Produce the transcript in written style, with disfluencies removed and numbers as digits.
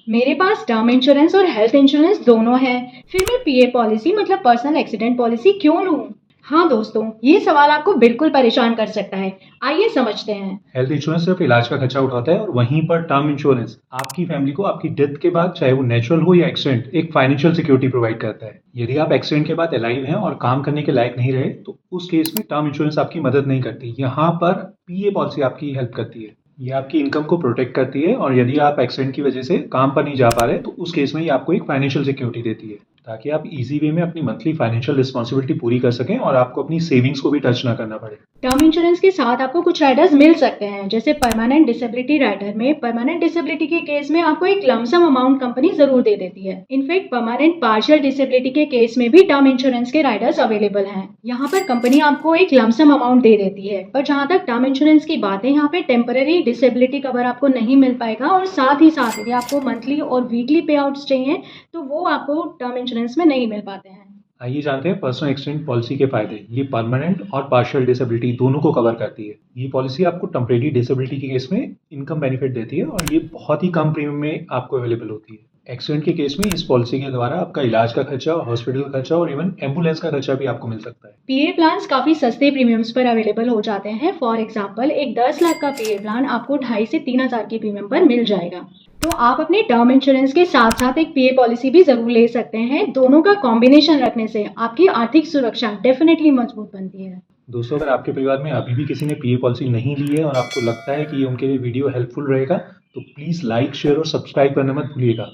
मेरे पास term insurance और health insurance दोनों है। फिर मैं पीए पॉलिसी मतलब पर्सनल एक्सीडेंट पॉलिसी क्यों लूं? हाँ दोस्तों, ये सवाल आपको बिल्कुल परेशान कर सकता है। आइए समझते हैं। हेल्थ इंश्योरेंस सिर्फ इलाज का खर्चा उठाता है और वहीं पर टर्म इंश्योरेंस आपकी फैमिली को आपकी डेथ के बाद, चाहे वो नेचुरल हो या एक्सीडेंट, एक फाइनेंशियल सिक्योरिटी प्रोवाइड करता है। यदि आप एक्सीडेंट के बाद अलाइव हैं और काम करने के लायक नहीं रहे तो उस केस में टर्म इंश्योरेंस आपकी मदद नहीं करती। यहाँ पर पीए पॉलिसी आपकी हेल्प करती है। ये आपकी इनकम को प्रोटेक्ट करती है और यदि आप एक्सीडेंट की वजह से काम पर नहीं जा पा रहे तो उस केस में ये आपको एक फाइनेंशियल सिक्योरिटी देती है, ताकि आप इजी वे में अपनी मंथली फाइनेंशियल रिस्पॉन्सिबिलिटी पूरी कर सकें और आपको अपनी सेविंग्स को भी टच ना करना पड़े। टर्म इंश्योरेंस के साथ आपको कुछ राइडर्स मिल सकते हैं, जैसे परमानेंट डिसेबिलिटी राइडर में परमानेंट डिसेबिलिटी के केस में आपको एक लमसम अमाउंट कंपनी जरूर दे देती है। इनफैक्ट परमानेंट पार्शियल डिसेबिलिटी के केस में भी टर्म इंश्योरेंस के राइडर्स अवेलेबल हैं। यहाँ पर कंपनी आपको एक लमसम अमाउंट दे देती है। पर जहाँ तक टर्म इंश्योरेंस की बात है, यहाँ पे टेम्पररी डिसेबिलिटी कवर आपको नहीं मिल पाएगा और साथ ही साथ यदि आपको मंथली और वीकली पे आउट्स चाहिए तो वो आपको टर्म इंश्योरेंस में नहीं मिल पाते हैं। आइए जानते हैं पर्सनल एक्सीडेंट पॉलिसी के फायदे। ये परमानेंट और पार्शियल डिसेबिलिटी दोनों को कवर करती है। ये पॉलिसी आपको टेम्परेरी डिसेबिलिटी के केस में इनकम बेनिफिट देती है और ये बहुत ही कम प्रीमियम में आपको अवेलेबल होती है। एक्सीडेंट के केस में इस पॉलिसी के द्वारा आपका इलाज का खर्चा, हॉस्पिटल का खर्चा और इवन एम्बुलेंस का खर्चा भी आपको मिल सकता है। पीए प्लान्स काफ़ी सस्ते प्रीमियम्स पर अवेलेबल हो जाते हैं। फॉर एग्जांपल, एक 10 लाख का पीए प्लान आपको 2.5 से 3,000 के प्रीमियम पर मिल जाएगा। तो आप अपने टर्म इंश्योरेंस के साथ साथ एक पीए पॉलिसी भी ज़रूर ले सकते हैं। दोनों का कॉम्बिनेशन रखने से आपकी आर्थिक सुरक्षा डेफिनेटली मजबूत बनती है। दोस्तों, अगर आपके परिवार में अभी भी किसी ने पीए पॉलिसी नहीं ली है और आपको लगता है कि ये उनके लिए वीडियो हेल्पफुल रहेगा तो प्लीज़ लाइक, शेयर और सब्सक्राइब करना मत भूलिएगा।